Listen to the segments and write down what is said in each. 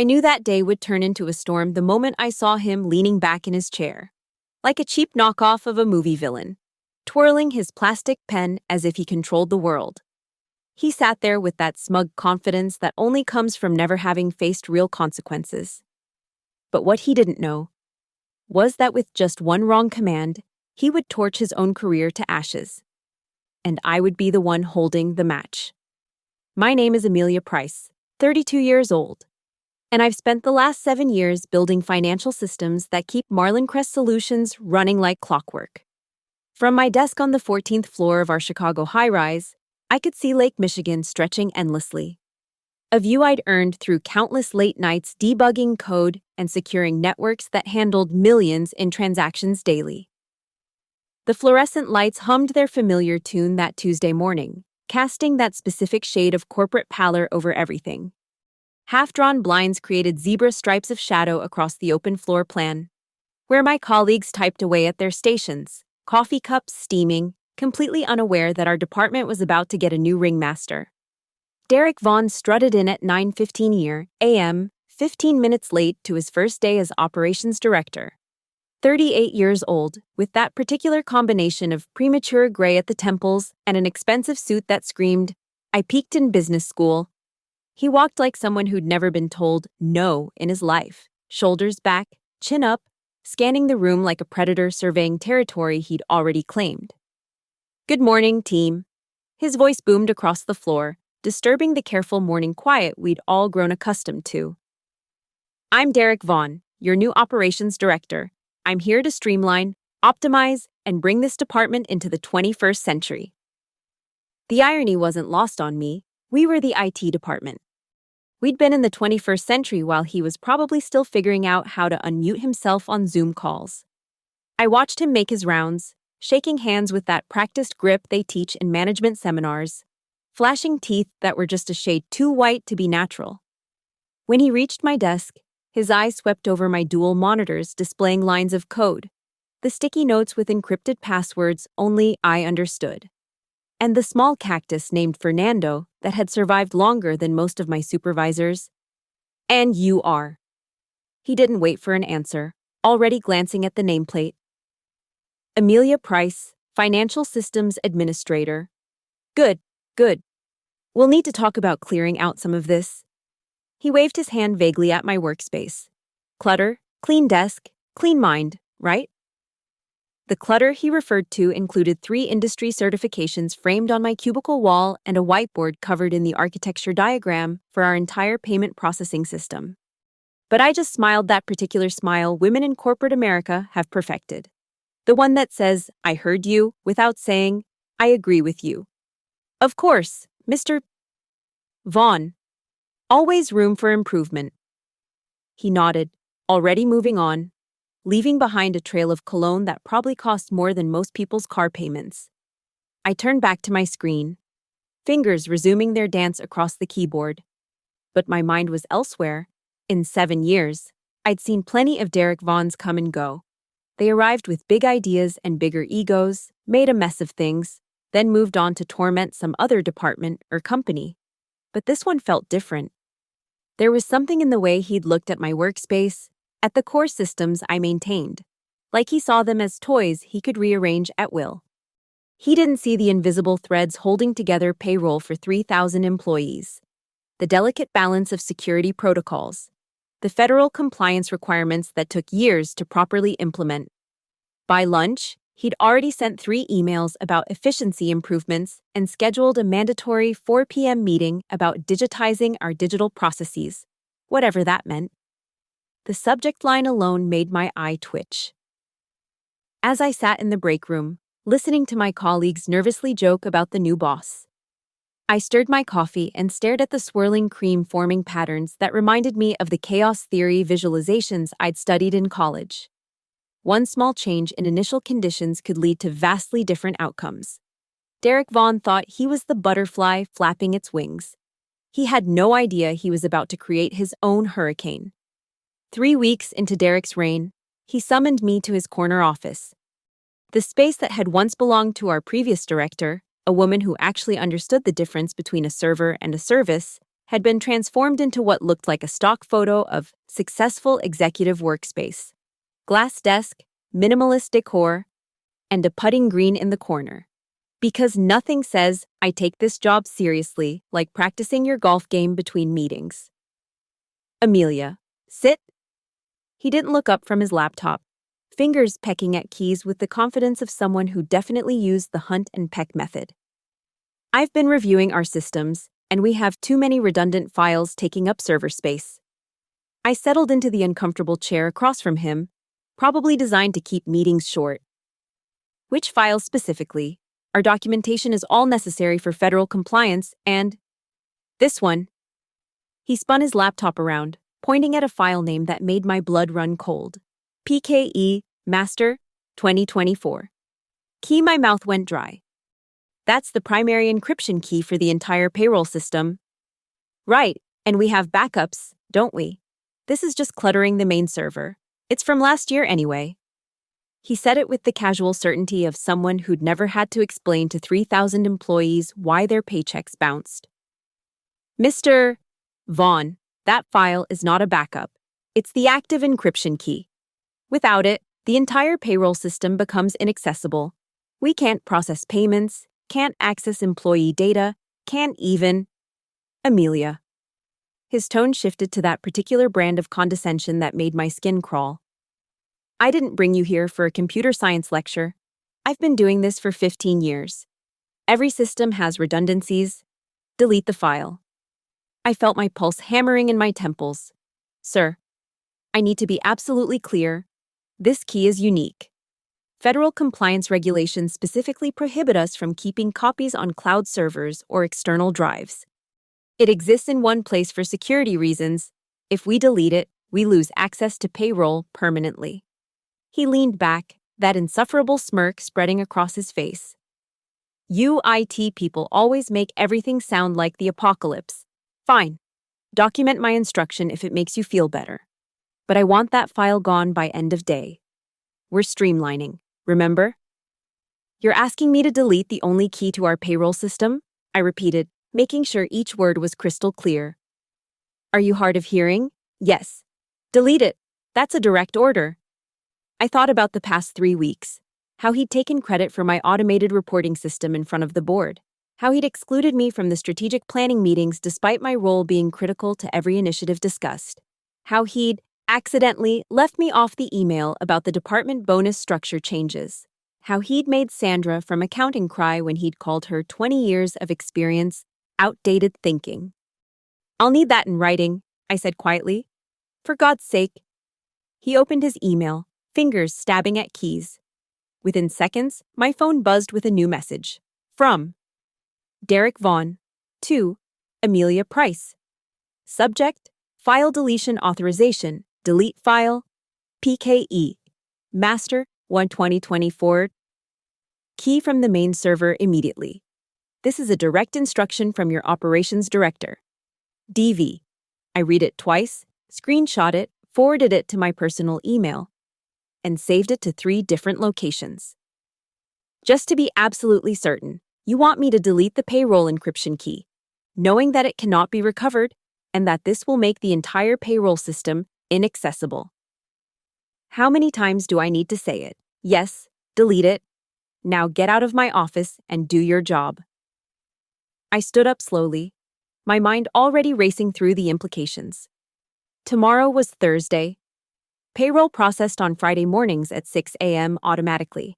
I knew that day would turn into a storm the moment I saw him leaning back in his chair, like a cheap knockoff of a movie villain, twirling his plastic pen as if he controlled the world. He sat there with that smug confidence that only comes from never having faced real consequences. But what he didn't know was that with just one wrong command, he would torch his own career to ashes. And I would be the one holding the match. My name is Amelia Price, 32 years old. And I've spent the last 7 years building financial systems that keep Marlin Crest Solutions running like clockwork. From my desk on the 14th floor of our Chicago high-rise, I could see Lake Michigan stretching endlessly. A view I'd earned through countless late nights debugging code and securing networks that handled millions in transactions daily. The fluorescent lights hummed their familiar tune that Tuesday morning, casting that specific shade of corporate pallor over everything. Half-drawn blinds created zebra stripes of shadow across the open floor plan, where my colleagues typed away at their stations, coffee cups steaming, completely unaware that our department was about to get a new ringmaster. Derek Vaughn strutted in at 9:15 a.m., 15 minutes late to his first day as operations director. 38 years old, with that particular combination of premature gray at the temples and an expensive suit that screamed, "I peaked in business school." He walked like someone who'd never been told no in his life, shoulders back, chin up, scanning the room like a predator surveying territory he'd already claimed. "Good morning, team." His voice boomed across the floor, disturbing the careful morning quiet we'd all grown accustomed to. "I'm Derek Vaughn, your new operations director. I'm here to streamline, optimize, and bring this department into the 21st century." The irony wasn't lost on me. We were the IT department. We'd been in the 21st century while he was probably still figuring out how to unmute himself on Zoom calls. I watched him make his rounds, shaking hands with that practiced grip they teach in management seminars, flashing teeth that were just a shade too white to be natural. When he reached my desk, his eyes swept over my dual monitors displaying lines of code, the sticky notes with encrypted passwords only I understood, and the small cactus named Fernando that had survived longer than most of my supervisors. "And you are." He didn't wait for an answer, already glancing at the nameplate. "Amelia Price, Financial Systems Administrator." Good. We'll need to talk about clearing out some of this." He waved his hand vaguely at my workspace. "Clutter, clean desk, clean mind, right?" The clutter he referred to included 3 industry certifications framed on my cubicle wall and a whiteboard covered in the architecture diagram for our entire payment processing system. But I just smiled that particular smile women in corporate America have perfected. The one that says, "I heard you," without saying, "I agree with you." "Of course, Mr. Vaughn. Always room for improvement." He nodded, already moving on, leaving behind a trail of cologne that probably cost more than most people's car payments. I turned back to my screen, fingers resuming their dance across the keyboard. But my mind was elsewhere. In 7 years, I'd seen plenty of Derek Vaughns come and go. They arrived with big ideas and bigger egos, made a mess of things, then moved on to torment some other department or company. But this one felt different. There was something in the way he'd looked at my workspace, at the core systems I maintained, like he saw them as toys he could rearrange at will. He didn't see the invisible threads holding together payroll for 3,000 employees, the delicate balance of security protocols, the federal compliance requirements that took years to properly implement. By lunch, he'd already sent 3 emails about efficiency improvements and scheduled a mandatory 4 p.m. meeting about digitizing our digital processes, whatever that meant. The subject line alone made my eye twitch. As I sat in the break room, listening to my colleagues nervously joke about the new boss, I stirred my coffee and stared at the swirling cream forming patterns that reminded me of the chaos theory visualizations I'd studied in college. One small change in initial conditions could lead to vastly different outcomes. Derek Vaughn thought he was the butterfly flapping its wings. He had no idea he was about to create his own hurricane. 3 weeks into Derek's reign, he summoned me to his corner office. The space that had once belonged to our previous director, a woman who actually understood the difference between a server and a service, had been transformed into what looked like a stock photo of successful executive workspace. Glass desk, minimalist decor, and a putting green in the corner. Because nothing says, I take this job seriously, like practicing your golf game between meetings. Amelia, sit. He didn't look up from his laptop, fingers pecking at keys with the confidence of someone who definitely used the hunt and peck method. I've been reviewing our systems, and we have too many redundant files taking up server space. I settled into the uncomfortable chair across from him, probably designed to keep meetings short. Which files specifically? Our documentation is all necessary for federal compliance, and this one. He spun his laptop around, pointing at a file name that made my blood run cold. PKE Master 2024. Key. My mouth went dry. That's the primary encryption key for the entire payroll system. Right, and we have backups, don't we? This is just cluttering the main server. It's from last year anyway. He said it with the casual certainty of someone who'd never had to explain to 3,000 employees why their paychecks bounced. Mr. Vaughn, that file is not a backup. It's the active encryption key. Without it, the entire payroll system becomes inaccessible. We can't process payments, can't access employee data, can't even... Amelia. His tone shifted to that particular brand of condescension that made my skin crawl. I didn't bring you here for a computer science lecture. I've been doing this for 15 years. Every system has redundancies. Delete the file. I felt my pulse hammering in my temples. Sir, I need to be absolutely clear. This key is unique. Federal compliance regulations specifically prohibit us from keeping copies on cloud servers or external drives. It exists in one place for security reasons. If we delete it, we lose access to payroll permanently. He leaned back, that insufferable smirk spreading across his face. You IT people always make everything sound like the apocalypse. Fine. Document my instruction if it makes you feel better. But I want that file gone by end of day. We're streamlining, remember? You're asking me to delete the only key to our payroll system? I repeated, making sure each word was crystal clear. Are you hard of hearing? Yes. Delete it. That's a direct order. I thought about the past 3 weeks, how he'd taken credit for my automated reporting system in front of the board, how he'd excluded me from the strategic planning meetings despite my role being critical to every initiative discussed, how he'd accidentally left me off the email about the department bonus structure changes, how he'd made Sandra from accounting cry when he'd called her 20 years of experience outdated thinking. I'll need that in writing, I said quietly. For God's sake. He opened his email, fingers stabbing at keys. Within seconds, my phone buzzed with a new message. From Derek Vaughn to Amelia Price. Subject, File Deletion Authorization, Delete File, PKE, Master 1-2024. Key from the main server immediately. This is a direct instruction from your operations director. DV. I read it twice, screenshot it, forwarded it to my personal email, and saved it to 3 different locations. Just to be absolutely certain, you want me to delete the payroll encryption key, knowing that it cannot be recovered and that this will make the entire payroll system inaccessible. How many times do I need to say it? Yes, delete it. Now get out of my office and do your job. I stood up slowly, my mind already racing through the implications. Tomorrow was Thursday. Payroll processed on Friday mornings at 6 a.m. automatically.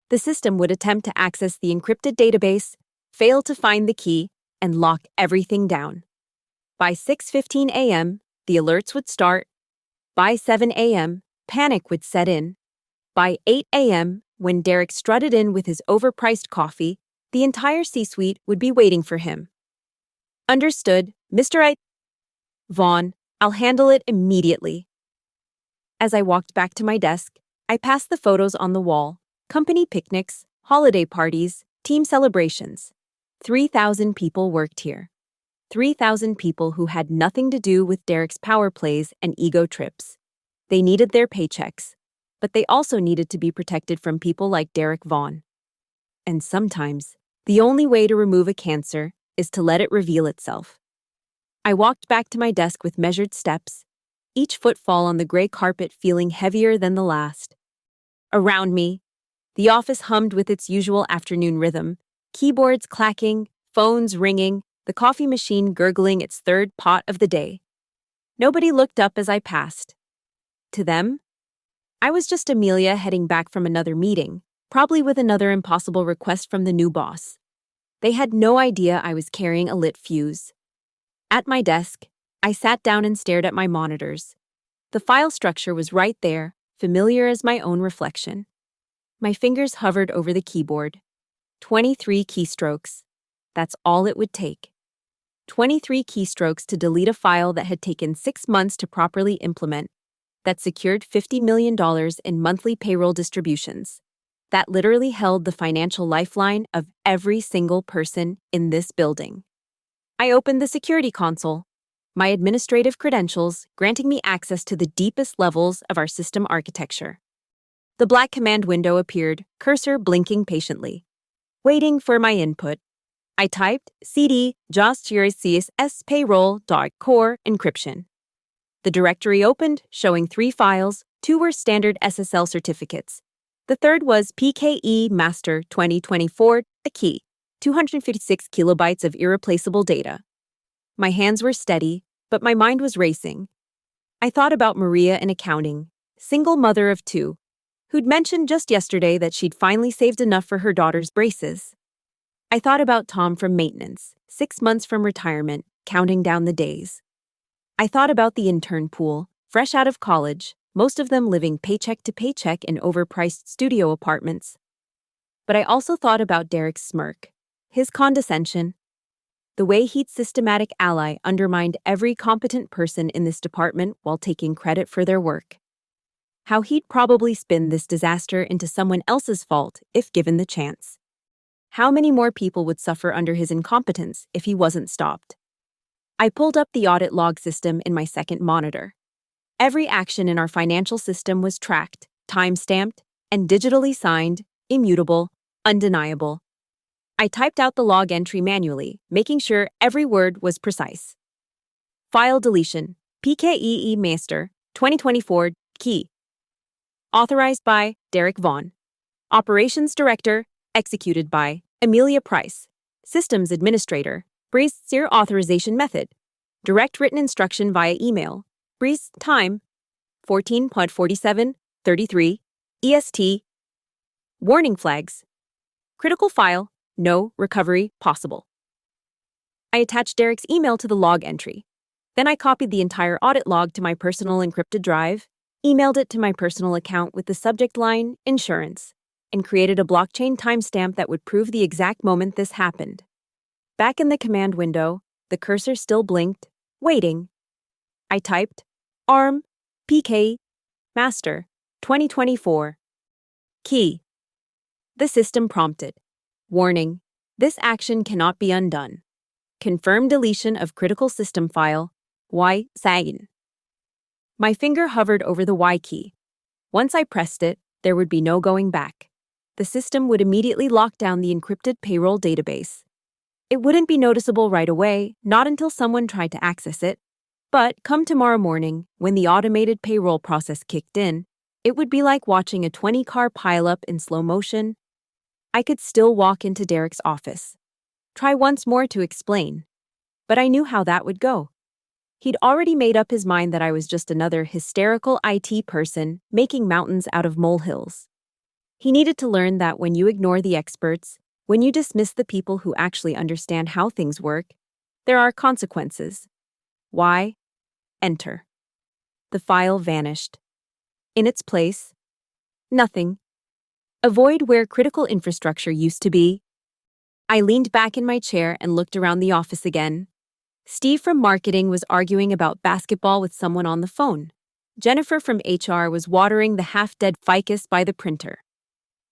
The system would attempt to access the encrypted database, fail to find the key, and lock everything down. By 6:15 a.m., the alerts would start. By 7 a.m., panic would set in. By 8 a.m., when Derek strutted in with his overpriced coffee, the entire C-suite would be waiting for him. Understood, Mr. Vaughn, I'll handle it immediately. As I walked back to my desk, I passed the photos on the wall, company picnics, holiday parties, team celebrations. 3,000 people worked here. 3,000 people who had nothing to do with Derek's power plays and ego trips. They needed their paychecks, but they also needed to be protected from people like Derek Vaughn. And sometimes, the only way to remove a cancer is to let it reveal itself. I walked back to my desk with measured steps, each footfall on the gray carpet feeling heavier than the last. Around me, the office hummed with its usual afternoon rhythm, keyboards clacking, phones ringing, the coffee machine gurgling its third pot of the day. Nobody looked up as I passed. To them, I was just Amelia heading back from another meeting, probably with another impossible request from the new boss. They had no idea I was carrying a lit fuse. At my desk, I sat down and stared at my monitors. The file structure was right there, familiar as my own reflection. My fingers hovered over the keyboard. 23 keystrokes. That's all it would take. 23 keystrokes to delete a file that had taken 6 months to properly implement, that secured $50 million in monthly payroll distributions, that literally held the financial lifeline of every single person in this building. I opened the security console, my administrative credentials granting me access to the deepest levels of our system architecture. The black command window appeared, cursor blinking patiently. Waiting for my input, I typed cd s payroll.core encryption. The directory opened, showing 3 files. 2 were standard SSL certificates. The third was PKE Master 2024, a key, 256 kilobytes of irreplaceable data. My hands were steady, but my mind was racing. I thought about Maria in accounting, single mother of 2, who'd mentioned just yesterday that she'd finally saved enough for her daughter's braces. I thought about Tom from maintenance, 6 months from retirement, counting down the days. I thought about the intern pool, fresh out of college, most of them living paycheck to paycheck in overpriced studio apartments. But I also thought about Derek's smirk, his condescension, the way he'd systematic ally undermined every competent person in this department while taking credit for their work. How he'd probably spin this disaster into someone else's fault if given the chance. How many more people would suffer under his incompetence if he wasn't stopped? I pulled up the audit log system in my second monitor. Every action in our financial system was tracked, time-stamped, and digitally signed, immutable, undeniable. I typed out the log entry manually, making sure every word was precise. File deletion, PKEE Master, 2024, key. Authorized by Derek Vaughn. Operations Director, executed by Amelia Price. Systems Administrator, Breeze Sear Authorization Method. Direct written instruction via email. Breeze time 14.47:33 EST. Warning flags. Critical file, no recovery possible. I attached Derek's email to the log entry. Then I copied the entire audit log to my personal encrypted drive, emailed it to my personal account with the subject line, insurance, and created a blockchain timestamp that would prove the exact moment this happened. Back in the command window, the cursor still blinked, waiting. I typed, ARM, PK, Master, 2024. Key. The system prompted. Warning, this action cannot be undone. Confirm deletion of critical system file, Y Sagin. My finger hovered over the Y key. Once I pressed it, there would be no going back. The system would immediately lock down the encrypted payroll database. It wouldn't be noticeable right away, not until someone tried to access it. But come tomorrow morning, when the automated payroll process kicked in, it would be like watching a 20-car pileup in slow motion. I could still walk into Derek's office. Try once more to explain. But I knew how that would go. He'd already made up his mind that I was just another hysterical IT person making mountains out of molehills. He needed to learn that when you ignore the experts, when you dismiss the people who actually understand how things work, there are consequences. Why? Enter. The file vanished. In its place, nothing. A void where critical infrastructure used to be. I leaned back in my chair and looked around the office again. Steve from marketing was arguing about basketball with someone on the phone. Jennifer from HR was watering the half-dead ficus by the printer.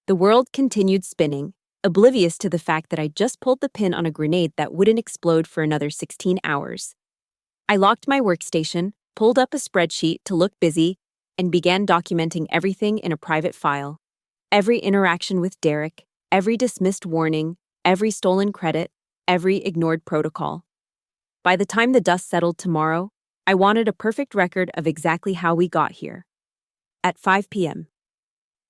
The world continued spinning, oblivious to the fact that I just pulled the pin on a grenade that wouldn't explode for another 16 hours. I locked my workstation, pulled up a spreadsheet to look busy, and began documenting everything in a private file. Every interaction with Derek, every dismissed warning, every stolen credit, every ignored protocol. By the time the dust settled tomorrow, I wanted a perfect record of exactly how we got here. At 5 p.m.,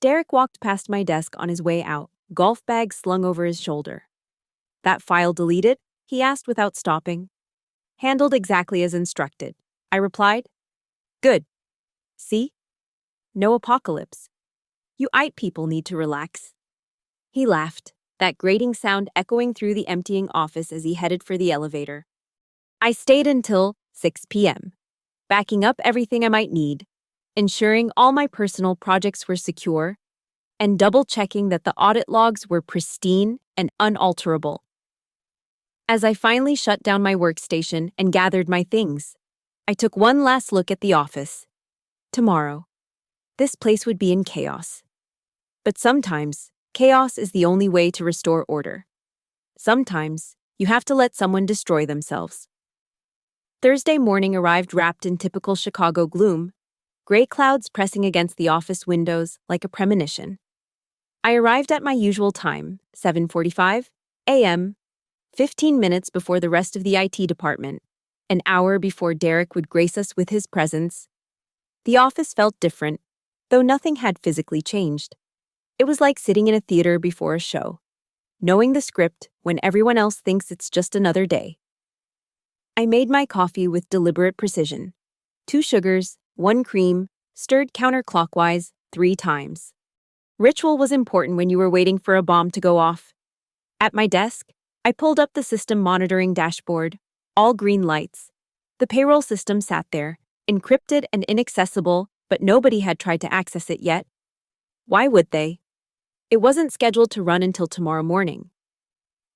Derek walked past my desk on his way out, golf bag slung over his shoulder. "That file deleted?" he asked without stopping. "Handled exactly as instructed," I replied. "Good. See? No apocalypse. You IT people need to relax." He laughed, that grating sound echoing through the emptying office as he headed for the elevator. I stayed until 6 p.m., backing up everything I might need, ensuring all my personal projects were secure, and double-checking that the audit logs were pristine and unalterable. As I finally shut down my workstation and gathered my things, I took one last look at the office. Tomorrow, this place would be in chaos. But sometimes, chaos is the only way to restore order. Sometimes, you have to let someone destroy themselves. Thursday morning arrived wrapped in typical Chicago gloom, gray clouds pressing against the office windows like a premonition. I arrived at my usual time, 7:45 a.m., 15 minutes before the rest of the IT department, an hour before Derek would grace us with his presence. The office felt different, though nothing had physically changed. It was like sitting in a theater before a show, knowing the script when everyone else thinks it's just another day. I made my coffee with deliberate precision. 2 sugars, 1 cream, stirred counterclockwise 3 times. Ritual was important when you were waiting for a bomb to go off. At my desk, I pulled up the system monitoring dashboard, all green lights. The payroll system sat there, encrypted and inaccessible, but nobody had tried to access it yet. Why would they? It wasn't scheduled to run until tomorrow morning.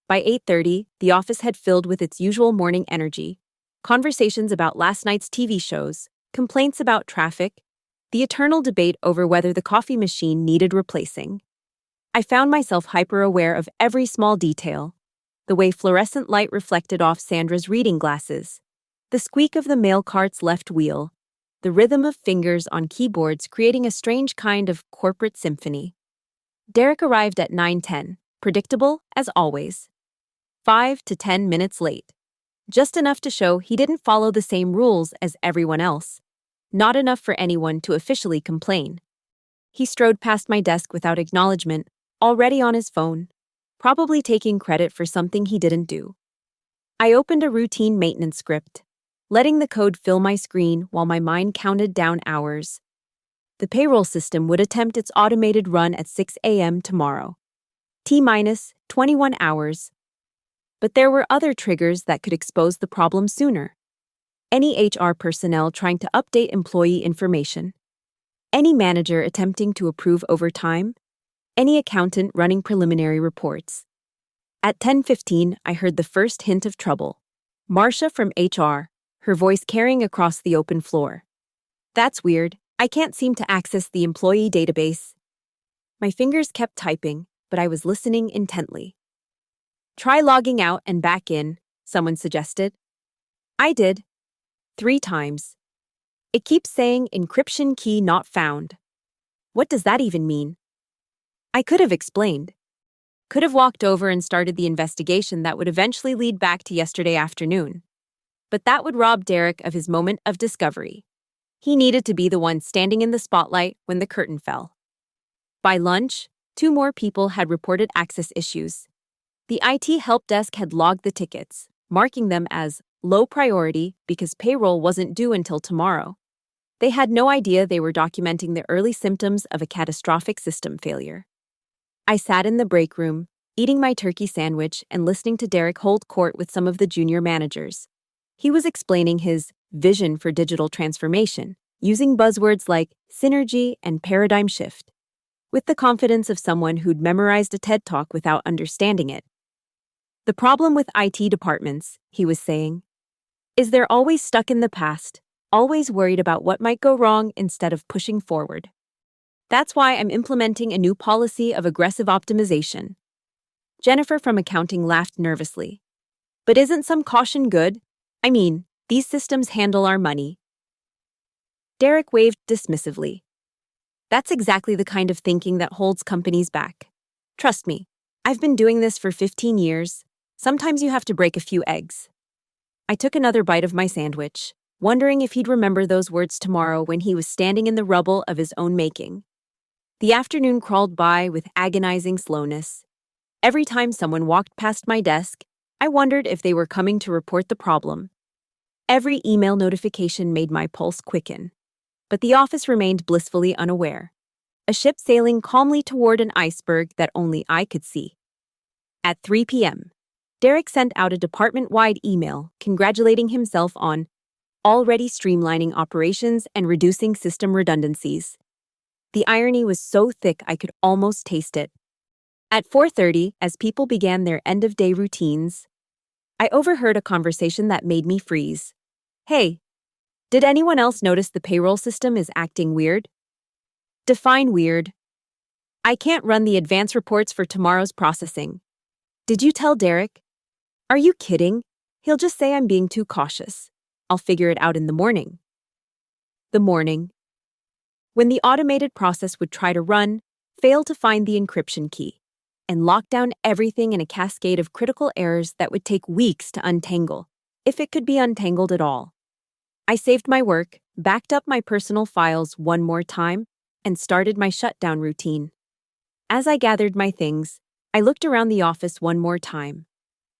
By 8:30, the office had filled with its usual morning energy, conversations about last night's TV shows, complaints about traffic, the eternal debate over whether the coffee machine needed replacing. I found myself hyper-aware of every small detail, the way fluorescent light reflected off Sandra's reading glasses, the squeak of the mail cart's left wheel, the rhythm of fingers on keyboards creating a strange kind of corporate symphony. Derek arrived at 9:10, predictable as always. 5 to 10 minutes late. Just enough to show he didn't follow the same rules as everyone else. Not enough for anyone to officially complain. He strode past my desk without acknowledgement, already on his phone, probably taking credit for something he didn't do. I opened a routine maintenance script, letting the code fill my screen while my mind counted down hours. The payroll system would attempt its automated run at 6 a.m. tomorrow. T-minus 21 hours. But there were other triggers that could expose the problem sooner. Any HR personnel trying to update employee information. Any manager attempting to approve overtime. Any accountant running preliminary reports. At 10:15, I heard the first hint of trouble. Marcia from HR, her voice carrying across the open floor. "That's weird. I can't seem to access the employee database." My fingers kept typing, but I was listening intently. "Try logging out and back in," someone suggested. I did. 3 times. It keeps saying encryption key not found. What does that even mean? I could have explained. Could have walked over and started the investigation that would eventually lead back to yesterday afternoon. But that would rob Derek of his moment of discovery. He needed to be the one standing in the spotlight when the curtain fell. By lunch, 2 more people had reported access issues. The IT help desk had logged the tickets, marking them as low priority because payroll wasn't due until tomorrow. They had no idea they were documenting the early symptoms of a catastrophic system failure. I sat in the break room, eating my turkey sandwich and listening to Derek hold court with some of the junior managers. He was explaining his vision for digital transformation, using buzzwords like synergy and paradigm shift, with the confidence of someone who'd memorized a TED Talk without understanding it. The problem with IT departments, he was saying, is they're always stuck in the past, always worried about what might go wrong instead of pushing forward. That's why I'm implementing a new policy of aggressive optimization. Jennifer from accounting laughed nervously. But isn't some caution good? I mean, these systems handle our money. Derek waved dismissively. That's exactly the kind of thinking that holds companies back. Trust me, I've been doing this for 15 years. Sometimes you have to break a few eggs. I took another bite of my sandwich, wondering if he'd remember those words tomorrow when he was standing in the rubble of his own making. The afternoon crawled by with agonizing slowness. Every time someone walked past my desk, I wondered if they were coming to report the problem. Every email notification made my pulse quicken. But the office remained blissfully unaware. A ship sailing calmly toward an iceberg that only I could see. At 3 p.m., Derek sent out a department-wide email congratulating himself on already streamlining operations and reducing system redundancies. The irony was so thick I could almost taste it. At 4:30, as people began their end-of-day routines, I overheard a conversation that made me freeze. Hey, did anyone else notice the payroll system is acting weird? Define weird. I can't run the advance reports for tomorrow's processing. Did you tell Derek? Are you kidding? He'll just say I'm being too cautious. I'll figure it out in the morning. The morning. When the automated process would try to run, fail to find the encryption key, and lock down everything in a cascade of critical errors that would take weeks to untangle, if it could be untangled at all. I saved my work, backed up my personal files one more time, and started my shutdown routine. As I gathered my things, I looked around the office one more time.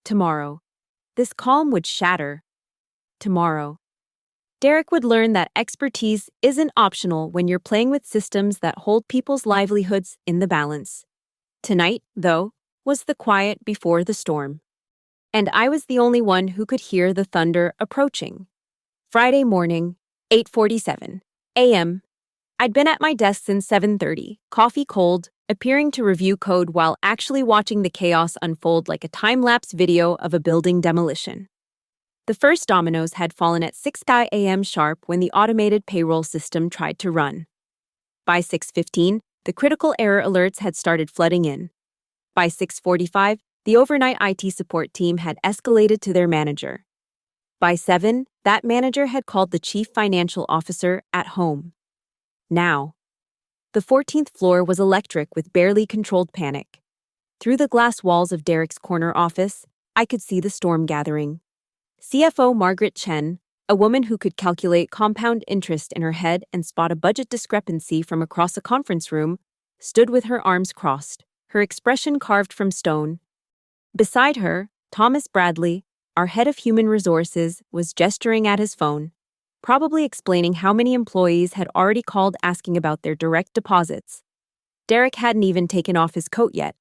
Tomorrow. This calm would shatter. Tomorrow. Derek would learn that expertise isn't optional when you're playing with systems that hold people's livelihoods in the balance. Tonight, though, was the quiet before the storm. And I was the only one who could hear the thunder approaching. Friday morning, 8:47 a.m. I'd been at my desk since 7:30, coffee cold, appearing to review code while actually watching the chaos unfold like a time-lapse video of a building demolition. The first dominoes had fallen at 6 a.m. sharp when the automated payroll system tried to run. By 6:15, the critical error alerts had started flooding in. By 6:45, the overnight IT support team had escalated to their manager. By 7, that manager had called the chief financial officer at home. Now, the 14th floor was electric with barely controlled panic. Through the glass walls of Derek's corner office, I could see the storm gathering. CFO Margaret Chen, a woman who could calculate compound interest in her head and spot a budget discrepancy from across a conference room, stood with her arms crossed, her expression carved from stone. Beside her, Thomas Bradley, our head of human resources, was gesturing at his phone, probably explaining how many employees had already called asking about their direct deposits. Derek hadn't even taken off his coat yet.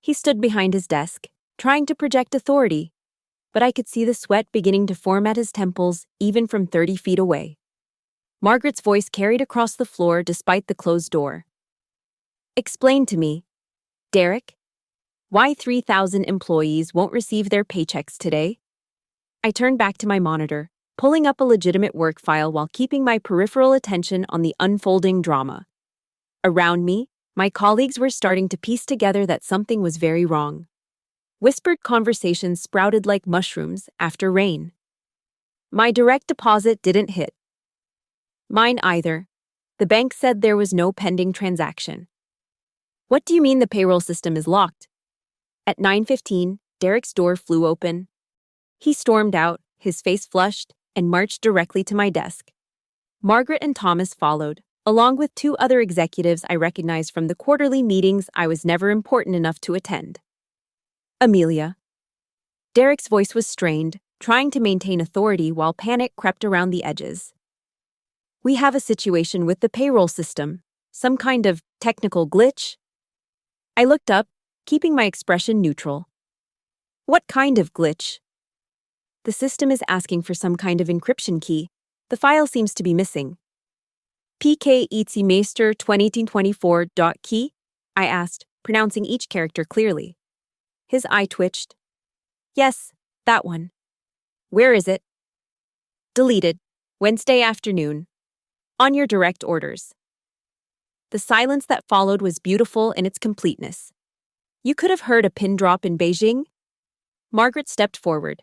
He stood behind his desk, trying to project authority, but I could see the sweat beginning to form at his temples even from 30 feet away. Margaret's voice carried across the floor despite the closed door. Explain to me, Derek, why 3,000 employees won't receive their paychecks today? I turned back to my monitor, pulling up a legitimate work file while keeping my peripheral attention on the unfolding drama. Around me, my colleagues were starting to piece together that something was very wrong. Whispered conversations sprouted like mushrooms after rain. My direct deposit didn't hit. Mine either. The bank said there was no pending transaction. What do you mean the payroll system is locked? At 9:15, Derek's door flew open. He stormed out, his face flushed, and marched directly to my desk. Margaret and Thomas followed, along with 2 other executives I recognized from the quarterly meetings I was never important enough to attend. Amelia. Derek's voice was strained, trying to maintain authority while panic crept around the edges. We have a situation with the payroll system, some kind of technical glitch. I looked up, keeping my expression neutral. What kind of glitch? The system is asking for some kind of encryption key. The file seems to be missing. PK Itzimeister 2024.key? I asked, pronouncing each character clearly. His eye twitched. Yes, that one. Where is it? Deleted. Wednesday afternoon. On your direct orders. The silence that followed was beautiful in its completeness. You could have heard a pin drop in Beijing. Margaret stepped forward.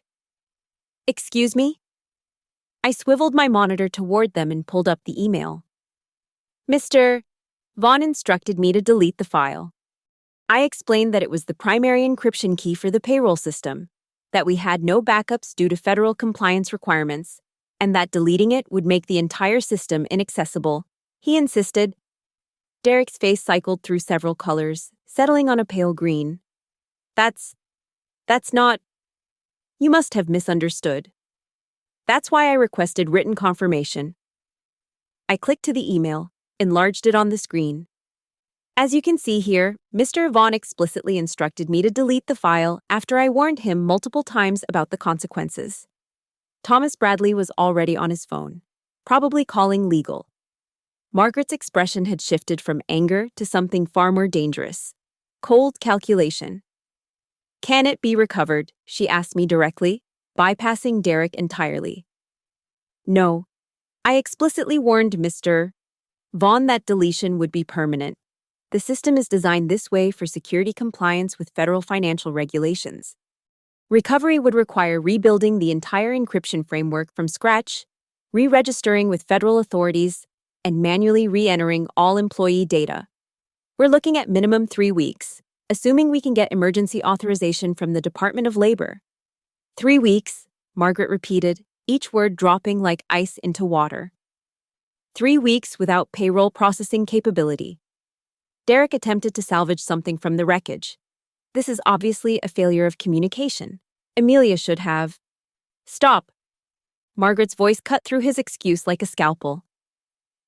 Excuse me? I swiveled my monitor toward them and pulled up the email. Mr. Vaughn instructed me to delete the file. I explained that it was the primary encryption key for the payroll system, that we had no backups due to federal compliance requirements, and that deleting it would make the entire system inaccessible. He insisted. Derek's face cycled through several colors, settling on a pale green. That's not. You must have misunderstood. That's why I requested written confirmation. I clicked to the email, enlarged it on the screen. As you can see here, Mr. Vaughn explicitly instructed me to delete the file after I warned him multiple times about the consequences. Thomas Bradley was already on his phone, probably calling legal. Margaret's expression had shifted from anger to something far more dangerous. Cold calculation. Can it be recovered? She asked me directly, bypassing Derek entirely. No. I explicitly warned Mr. Vaughn that deletion would be permanent. The system is designed this way for security compliance with federal financial regulations. Recovery would require rebuilding the entire encryption framework from scratch, re-registering with federal authorities, and manually re-entering all employee data. We're looking at minimum 3 weeks, assuming we can get emergency authorization from the Department of Labor. 3 weeks, Margaret repeated, each word dropping like ice into water. 3 weeks without payroll processing capability. Derek attempted to salvage something from the wreckage. This is obviously a failure of communication. Amelia should have. Stop. Margaret's voice cut through his excuse like a scalpel.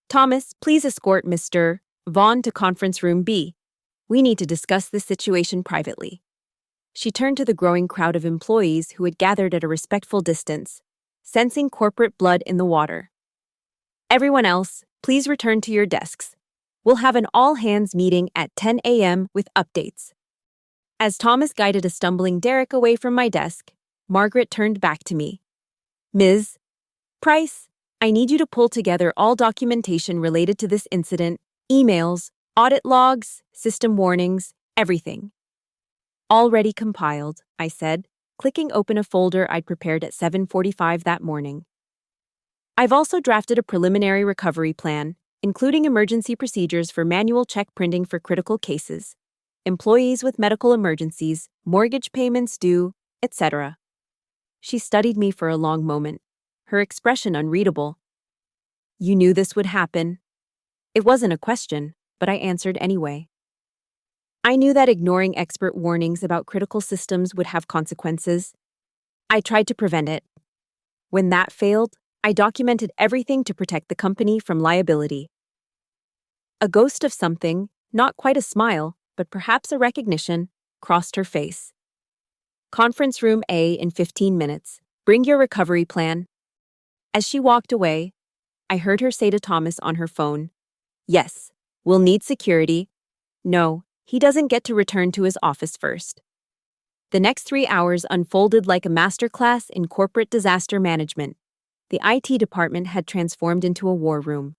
Thomas, please escort Mr. Vaughn to conference room B. We need to discuss this situation privately. She turned to the growing crowd of employees who had gathered at a respectful distance, sensing corporate blood in the water. Everyone else, please return to your desks. We'll have an all-hands meeting at 10 a.m. with updates. As Thomas guided a stumbling Derek away from my desk, Margaret turned back to me. Ms. Price, I need you to pull together all documentation related to this incident, emails, audit logs, system warnings, everything. Already compiled, I said, clicking open a folder I'd prepared at 7:45 that morning. I've also drafted a preliminary recovery plan, including emergency procedures for manual check printing for critical cases, employees with medical emergencies, mortgage payments due, etc. She studied me for a long moment, her expression unreadable. You knew this would happen. It wasn't a question, but I answered anyway. I knew that ignoring expert warnings about critical systems would have consequences. I tried to prevent it. When that failed, I documented everything to protect the company from liability. A ghost of something, not quite a smile, but perhaps a recognition, crossed her face. Conference room A in 15 minutes. Bring your recovery plan. As she walked away, I heard her say to Thomas on her phone, Yes, we'll need security. No, he doesn't get to return to his office first. The next 3 hours unfolded like a masterclass in corporate disaster management. The IT department had transformed into a war room,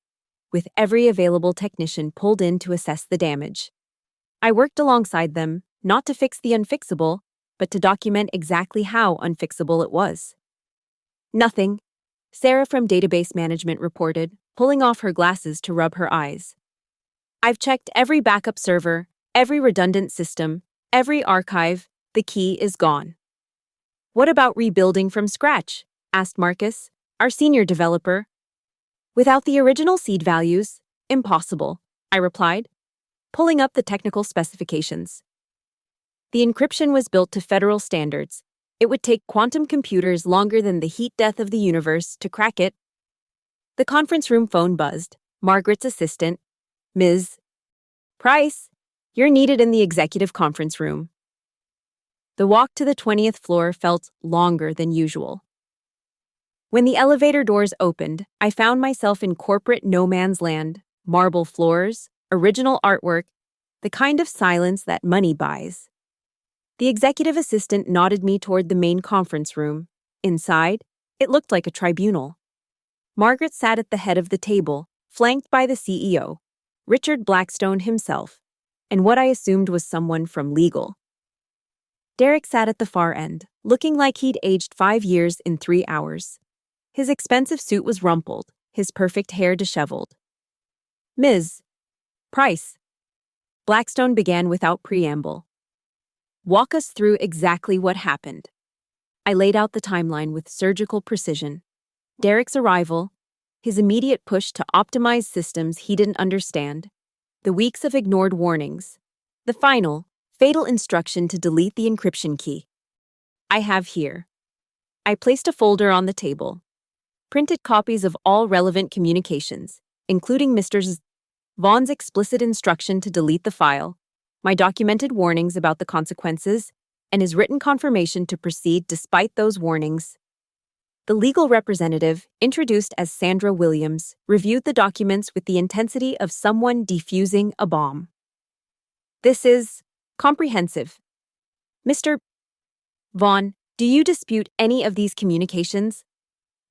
with every available technician pulled in to assess the damage. I worked alongside them, not to fix the unfixable, but to document exactly how unfixable it was. Nothing, Sarah from database management reported, pulling off her glasses to rub her eyes. I've checked every backup server, every redundant system, every archive. The key is gone. What about rebuilding from scratch? Asked Marcus, our senior developer. Without the original seed values, impossible, I replied, pulling up the technical specifications. The encryption was built to federal standards. It would take quantum computers longer than the heat death of the universe to crack it. The conference room phone buzzed. Margaret's assistant, Ms. Price, you're needed in the executive conference room. The walk to the 20th floor felt longer than usual. When the elevator doors opened, I found myself in corporate no man's land, marble floors, original artwork, the kind of silence that money buys. The executive assistant nodded me toward the main conference room. Inside, it looked like a tribunal. Margaret sat at the head of the table, flanked by the CEO, Richard Blackstone himself, and what I assumed was someone from legal. Derek sat at the far end, looking like he'd aged 5 years in 3 hours. His expensive suit was rumpled, his perfect hair disheveled. Ms. Price. Blackstone began without preamble. Walk us through exactly what happened. I laid out the timeline with surgical precision. Derek's arrival, his immediate push to optimize systems he didn't understand, the weeks of ignored warnings, the final, fatal instruction to delete the encryption key. I have here. I placed a folder on the table. Printed copies of all relevant communications, including Mr. Vaughn's explicit instruction to delete the file, my documented warnings about the consequences, and his written confirmation to proceed despite those warnings. The legal representative, introduced as Sandra Williams, reviewed the documents with the intensity of someone defusing a bomb. This is comprehensive. Mr. Vaughn, do you dispute any of these communications?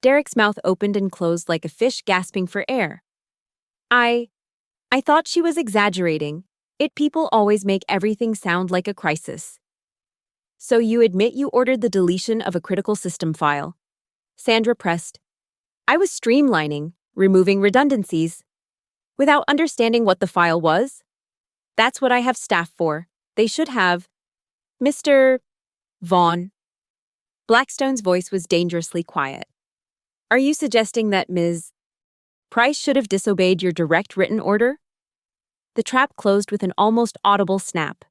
Derek's mouth opened and closed like a fish gasping for air. I thought she was exaggerating. People always make everything sound like a crisis. So you admit you ordered the deletion of a critical system file? Sandra pressed. I was streamlining, removing redundancies. Without understanding what the file was? That's what I have staff for. They should have. Mr. Vaughn. Blackstone's voice was dangerously quiet. Are you suggesting that Ms. Price should have disobeyed your direct written order? The trap closed with an almost audible snap.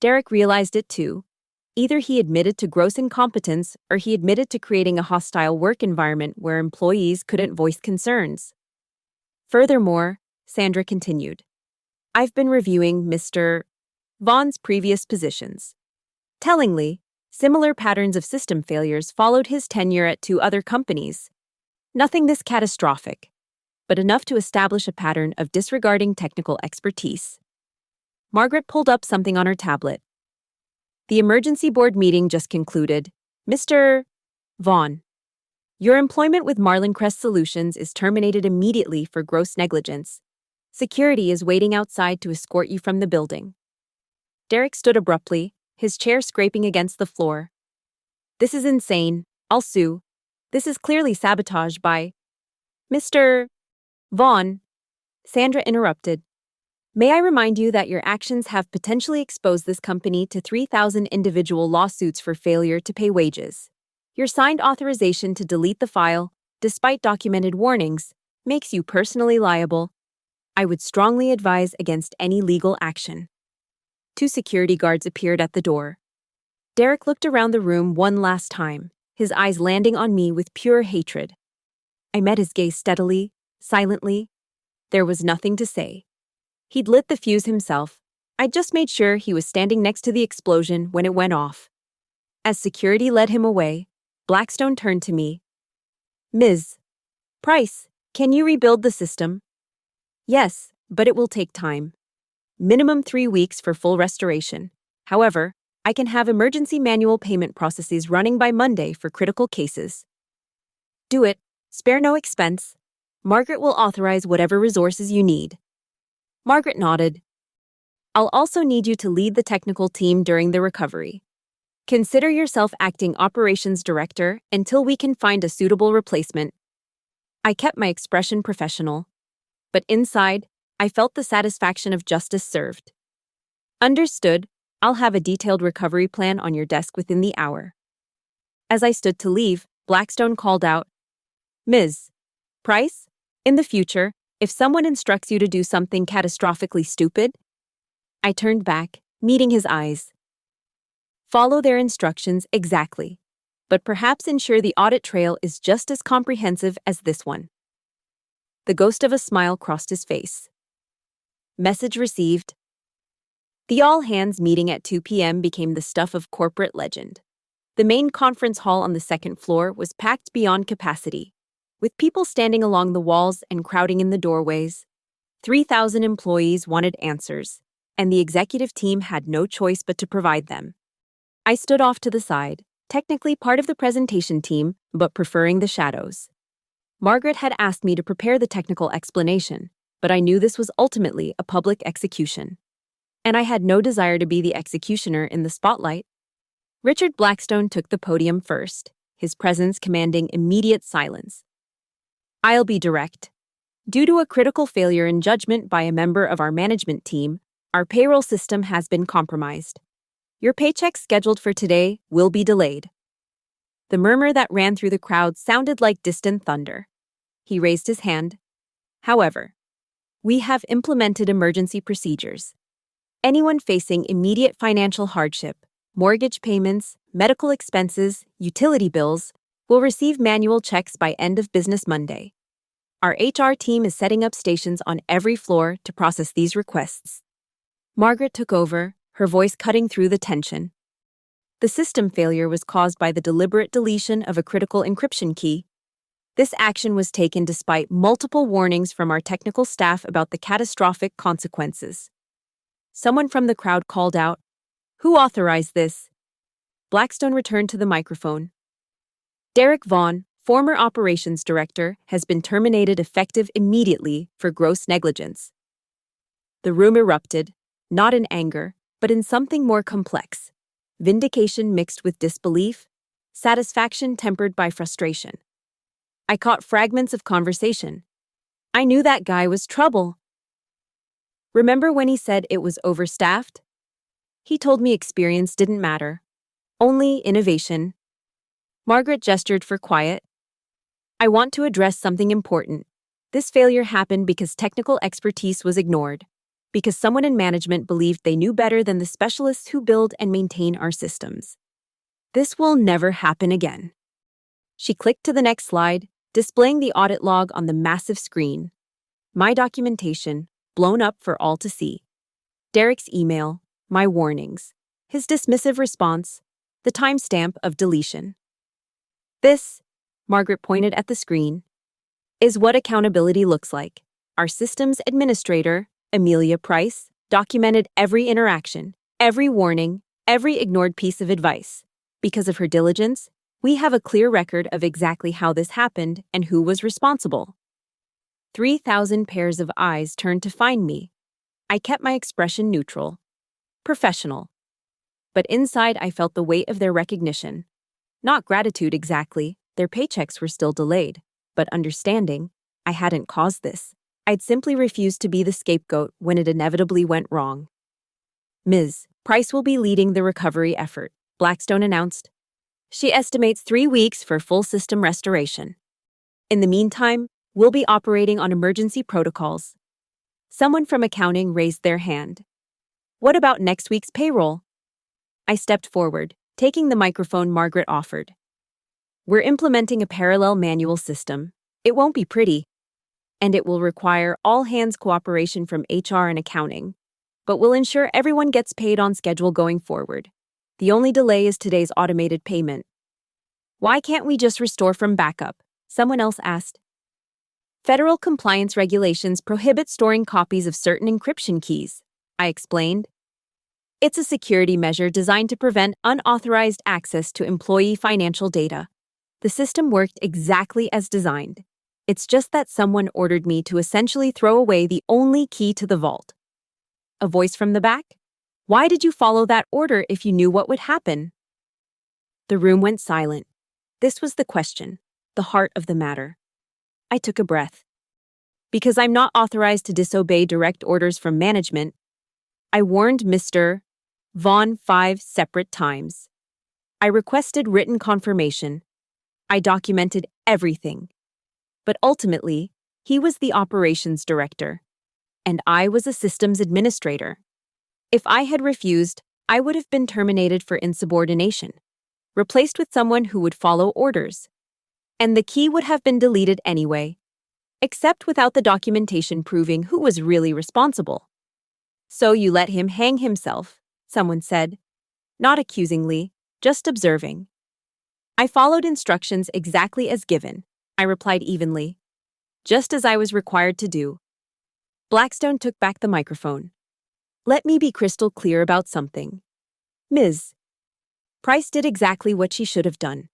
Derek realized it too. Either he admitted to gross incompetence or he admitted to creating a hostile work environment where employees couldn't voice concerns. Furthermore, Sandra continued, I've been reviewing Mr. Vaughn's previous positions. Tellingly, similar patterns of system failures followed his tenure at 2 other companies. Nothing this catastrophic, but enough to establish a pattern of disregarding technical expertise. Margaret pulled up something on her tablet. The emergency board meeting just concluded. Mr. Vaughn, your employment with Marlin Crest Solutions is terminated immediately for gross negligence. Security is waiting outside to escort you from the building. Derek stood abruptly, his chair scraping against the floor. This is insane. I'll sue. This is clearly sabotage by Mr. Vaughn. Sandra interrupted. May I remind you that your actions have potentially exposed this company to 3,000 individual lawsuits for failure to pay wages. Your signed authorization to delete the file, despite documented warnings, makes you personally liable. I would strongly advise against any legal action. 2 security guards appeared at the door. Derek looked around the room one last time, his eyes landing on me with pure hatred. I met his gaze steadily, silently. There was nothing to say. He'd lit the fuse himself. I'd just made sure he was standing next to the explosion when it went off. As security led him away, Blackstone turned to me. Ms. Price, can you rebuild the system? Yes, but it will take time. Minimum 3 weeks for full restoration. However, I can have emergency manual payment processes running by Monday for critical cases. Do it. Spare no expense. Margaret will authorize whatever resources you need. Margaret nodded. I'll also need you to lead the technical team during the recovery. Consider yourself acting operations director until we can find a suitable replacement. I kept my expression professional, but inside, I felt the satisfaction of justice served. Understood. I'll have a detailed recovery plan on your desk within the hour. As I stood to leave, Blackstone called out, Ms. Price, in the future, if someone instructs you to do something catastrophically stupid, I turned back, meeting his eyes. Follow their instructions exactly, but perhaps ensure the audit trail is just as comprehensive as this one. The ghost of a smile crossed his face. Message received. The all-hands meeting at 2 p.m. became the stuff of corporate legend. The main conference hall on the 2nd floor was packed beyond capacity, with people standing along the walls and crowding in the doorways. 3,000 employees wanted answers, and the executive team had no choice but to provide them. I stood off to the side, technically part of the presentation team, but preferring the shadows. Margaret had asked me to prepare the technical explanation, but I knew this was ultimately a public execution. And I had no desire to be the executioner in the spotlight. Richard Blackstone took the podium first, his presence commanding immediate silence. I'll be direct. Due to a critical failure in judgment by a member of our management team, our payroll system has been compromised. Your paycheck scheduled for today will be delayed. The murmur that ran through the crowd sounded like distant thunder. He raised his hand. However, we have implemented emergency procedures. Anyone facing immediate financial hardship, mortgage payments, medical expenses, utility bills, will receive manual checks by end of business Monday. Our HR team is setting up stations on every floor to process these requests. Margaret took over, her voice cutting through the tension. The system failure was caused by the deliberate deletion of a critical encryption key. This action was taken despite multiple warnings from our technical staff about the catastrophic consequences. Someone from the crowd called out, "Who authorized this?" Blackstone returned to the microphone. Derek Vaughn, former operations director, has been terminated effective immediately for gross negligence. The room erupted, not in anger, but in something more complex. Vindication mixed with disbelief, satisfaction tempered by frustration. I caught fragments of conversation. I knew that guy was trouble. Remember when he said it was overstaffed? He told me experience didn't matter, only innovation. Margaret gestured for quiet. I want to address something important. This failure happened because technical expertise was ignored, because someone in management believed they knew better than the specialists who build and maintain our systems. This will never happen again. She clicked to the next slide, displaying the audit log on the massive screen. My documentation, blown up for all to see. Derek's email, my warnings, his dismissive response, the timestamp of deletion. This, Margaret pointed at the screen, is what accountability looks like. Our systems administrator, Amelia Price, documented every interaction, every warning, every ignored piece of advice. Because of her diligence, we have a clear record of exactly how this happened and who was responsible. 3,000 pairs of eyes turned to find me. I kept my expression neutral, professional. But inside I felt the weight of their recognition. Not gratitude exactly, their paychecks were still delayed, but understanding, I hadn't caused this. I'd simply refused to be the scapegoat when it inevitably went wrong. Ms. Price will be leading the recovery effort, Blackstone announced. She estimates 3 weeks for full system restoration. In the meantime, we'll be operating on emergency protocols. Someone from accounting raised their hand. What about next week's payroll? I stepped forward, taking the microphone Margaret offered. We're implementing a parallel manual system. It won't be pretty, and it will require all-hands cooperation from HR and accounting, but we'll ensure everyone gets paid on schedule going forward. The only delay is today's automated payment. Why can't we just restore from backup? Someone else asked. Federal compliance regulations prohibit storing copies of certain encryption keys, I explained. It's a security measure designed to prevent unauthorized access to employee financial data. The system worked exactly as designed. It's just that someone ordered me to essentially throw away the only key to the vault. A voice from the back? Why did you follow that order if you knew what would happen? The room went silent. This was the question, the heart of the matter. I took a breath. Because I'm not authorized to disobey direct orders from management, I warned Mr. Vaughn 5 separate times. I requested written confirmation. I documented everything. But ultimately, he was the operations director, and I was a systems administrator. If I had refused, I would have been terminated for insubordination, replaced with someone who would follow orders. And the key would have been deleted anyway, except without the documentation proving who was really responsible. So you let him hang himself, someone said, not accusingly, just observing. I followed instructions exactly as given, I replied evenly, just as I was required to do. Blackstone took back the microphone. Let me be crystal clear about something. Ms. Price did exactly what she should have done.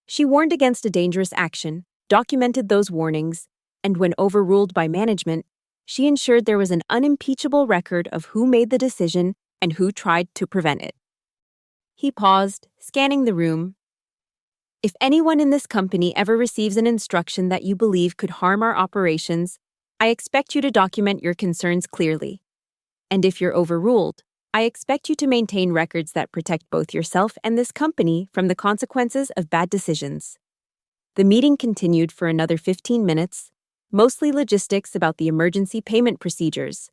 She warned against a dangerous action, documented those warnings, and when overruled by management, she ensured there was an unimpeachable record of who made the decision and who tried to prevent it. He paused, scanning the room. If anyone in this company ever receives an instruction that you believe could harm our operations, I expect you to document your concerns clearly. And if you're overruled, I expect you to maintain records that protect both yourself and this company from the consequences of bad decisions. The meeting continued for another 15 minutes, mostly logistics about the emergency payment procedures.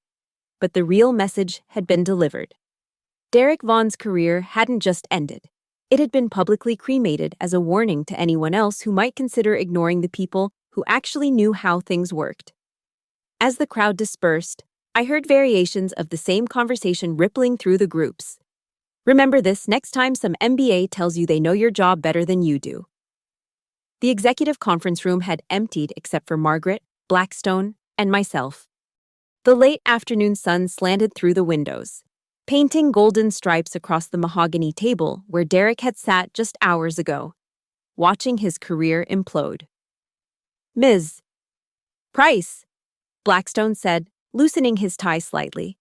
But the real message had been delivered. Derek Vaughn's career hadn't just ended. It had been publicly cremated as a warning to anyone else who might consider ignoring the people who actually knew how things worked. As the crowd dispersed, I heard variations of the same conversation rippling through the groups. Remember this next time some MBA tells you they know your job better than you do. The executive conference room had emptied except for Margaret, Blackstone, and myself. The late afternoon sun slanted through the windows, painting golden stripes across the mahogany table where Derek had sat just hours ago, watching his career implode. "Ms. Price," Blackstone said, loosening his tie slightly,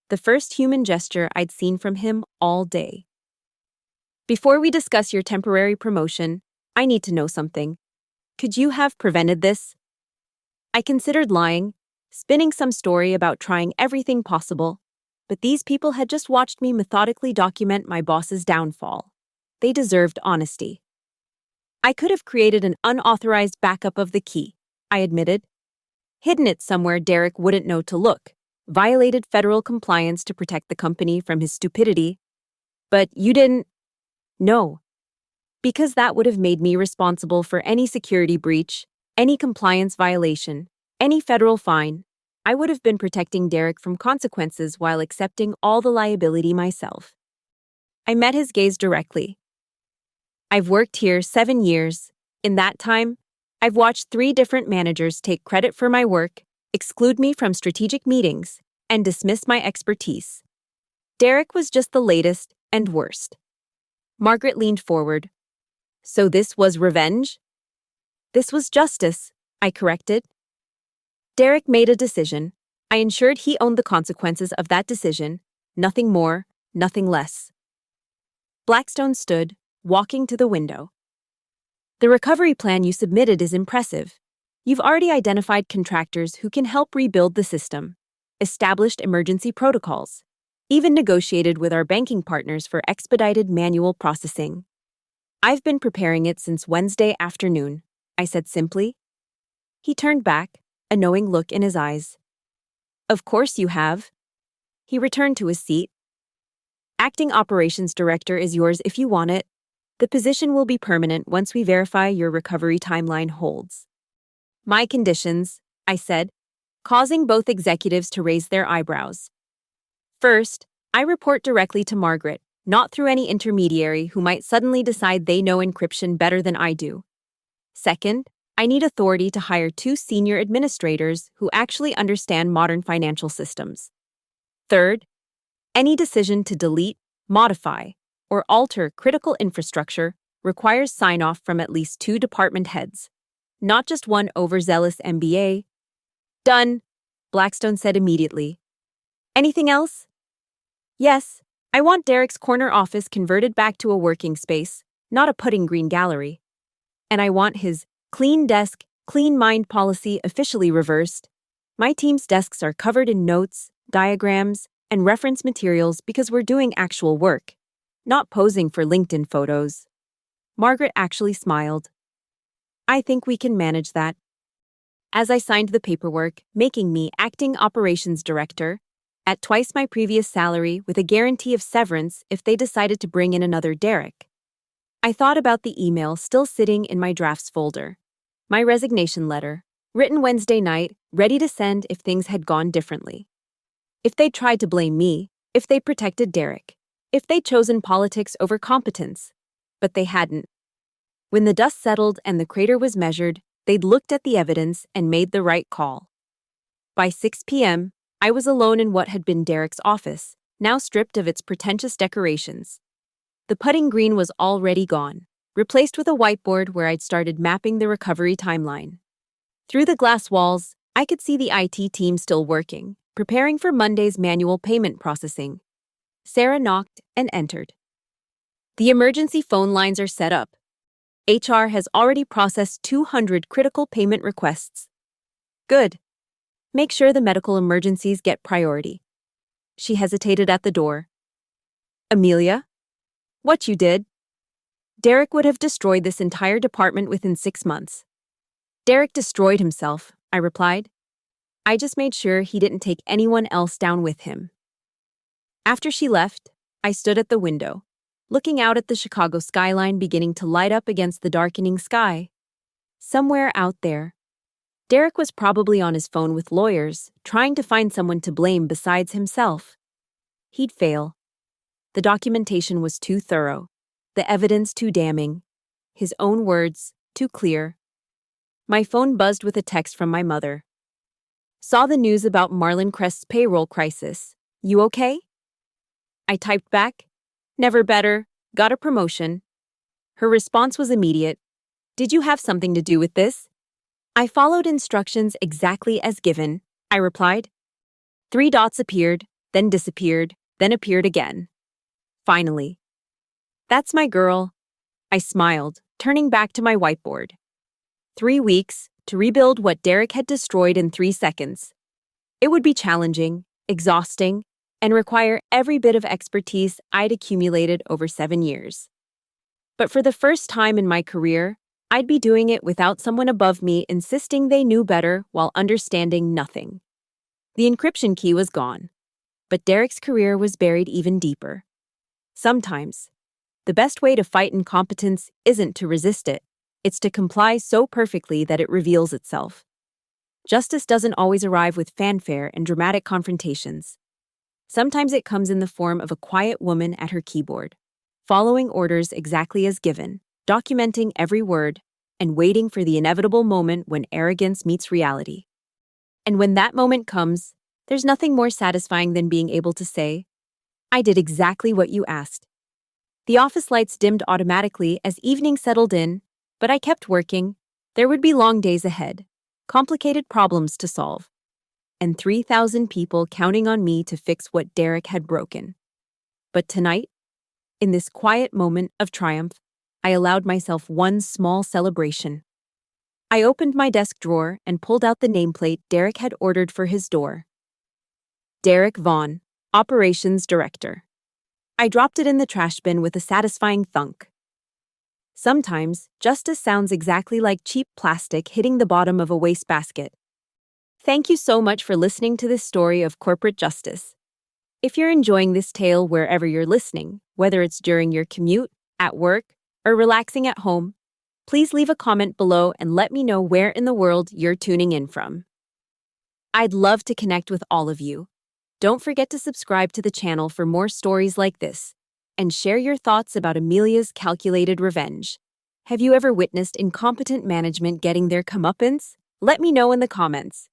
the first human gesture I'd seen from him all day. "Before we discuss your temporary promotion, I need to know something. Could you have prevented this?" I considered lying, spinning some story about trying everything possible, but these people had just watched me methodically document my boss's downfall. They deserved honesty. "I could have created an unauthorized backup of the key," I admitted. "Hidden it somewhere Derek wouldn't know to look, violated federal compliance to protect the company from his stupidity. But you didn't." "No. Because that would have made me responsible for any security breach, any compliance violation, any federal fine. I would have been protecting Derek from consequences while accepting all the liability myself." I met his gaze directly. "I've worked here 7 years. In that time, I've watched 3 different managers take credit for my work, exclude me from strategic meetings, and dismiss my expertise. Derek was just the latest and worst." Margaret leaned forward. "So this was revenge?" "This was justice," I corrected. Derek made a decision. I ensured he owned the consequences of that decision. Nothing more, nothing less. Blackstone stood, walking to the window. "The recovery plan you submitted is impressive. You've already identified contractors who can help rebuild the system, established emergency protocols, even negotiated with our banking partners for expedited manual processing. I've been preparing it since Wednesday afternoon," I said simply. He turned back, a knowing look in his eyes. "Of course you have." He returned to his seat. "Acting Operations Director is yours if you want it. The position will be permanent once we verify your recovery timeline holds." "My conditions," I said, causing both executives to raise their eyebrows. "First, I report directly to Margaret, not through any intermediary who might suddenly decide they know encryption better than I do. Second, I need authority to hire 2 senior administrators who actually understand modern financial systems. Third, any decision to delete, modify, or alter critical infrastructure requires sign-off from at least 2 department heads, not just one overzealous MBA. "Done," Blackstone said immediately. "Anything else?" "Yes, I want Derek's corner office converted back to a working space, not a putting green gallery. And I want his clean desk, clean mind policy officially reversed. My team's desks are covered in notes, diagrams, and reference materials because we're doing actual work, not posing for LinkedIn photos." Margaret actually smiled. "I think we can manage that." As I signed the paperwork, making me Acting Operations Director, at twice my previous salary with a guarantee of severance if they decided to bring in another Derek, I thought about the email still sitting in my drafts folder. My resignation letter, written Wednesday night, ready to send if things had gone differently. If they'd tried to blame me, if they protected Derek, if they'd chosen politics over competence. But they hadn't. When the dust settled and the crater was measured, they'd looked at the evidence and made the right call. By 6 p.m., I was alone in what had been Derek's office, now stripped of its pretentious decorations. The putting green was already gone, replaced with a whiteboard where I'd started mapping the recovery timeline. Through the glass walls, I could see the IT team still working, preparing for Monday's manual payment processing. Sarah knocked and entered. "The emergency phone lines are set up. HR has already processed 200 critical payment requests." "Good. Make sure the medical emergencies get priority." She hesitated at the door. Amelia? What you did? Derek would have destroyed this entire department within 6 months. Derek destroyed himself, I replied. I just made sure he didn't take anyone else down with him. After she left, I stood at the window, looking out at the Chicago skyline beginning to light up against the darkening sky. Somewhere out there, Derek was probably on his phone with lawyers, trying to find someone to blame besides himself. He'd fail. The documentation was too thorough, the evidence too damning, his own words too clear. My phone buzzed with a text from my mother. Saw the news about Marlon Crest's payroll crisis. You okay? I typed back, never better, got a promotion. Her response was immediate. Did you have something to do with this? I followed instructions exactly as given, I replied. 3 dots appeared, then disappeared, then appeared again. Finally. That's my girl. I smiled, turning back to my whiteboard. 3 weeks to rebuild what Derek had destroyed in 3 seconds. It would be challenging, exhausting, and require every bit of expertise I'd accumulated over 7 years. But for the first time in my career, I'd be doing it without someone above me insisting they knew better while understanding nothing. The encryption key was gone, but Derek's career was buried even deeper. Sometimes, the best way to fight incompetence isn't to resist it, it's to comply so perfectly that it reveals itself. Justice doesn't always arrive with fanfare and dramatic confrontations. Sometimes it comes in the form of a quiet woman at her keyboard, following orders exactly as given, documenting every word, and waiting for the inevitable moment when arrogance meets reality. And when that moment comes, there's nothing more satisfying than being able to say, I did exactly what you asked. The office lights dimmed automatically as evening settled in, but I kept working. There would be long days ahead, complicated problems to solve, and 3,000 people counting on me to fix what Derek had broken. But tonight, in this quiet moment of triumph, I allowed myself one small celebration. I opened my desk drawer and pulled out the nameplate Derek had ordered for his door. Derek Vaughn, Operations Director. I dropped it in the trash bin with a satisfying thunk. Sometimes, justice sounds exactly like cheap plastic hitting the bottom of a wastebasket. Thank you so much for listening to this story of corporate justice. If you're enjoying this tale wherever you're listening, whether it's during your commute, at work, or relaxing at home, please leave a comment below and let me know where in the world you're tuning in from. I'd love to connect with all of you. Don't forget to subscribe to the channel for more stories like this, and share your thoughts about Amelia's calculated revenge. Have you ever witnessed incompetent management getting their comeuppance? Let me know in the comments.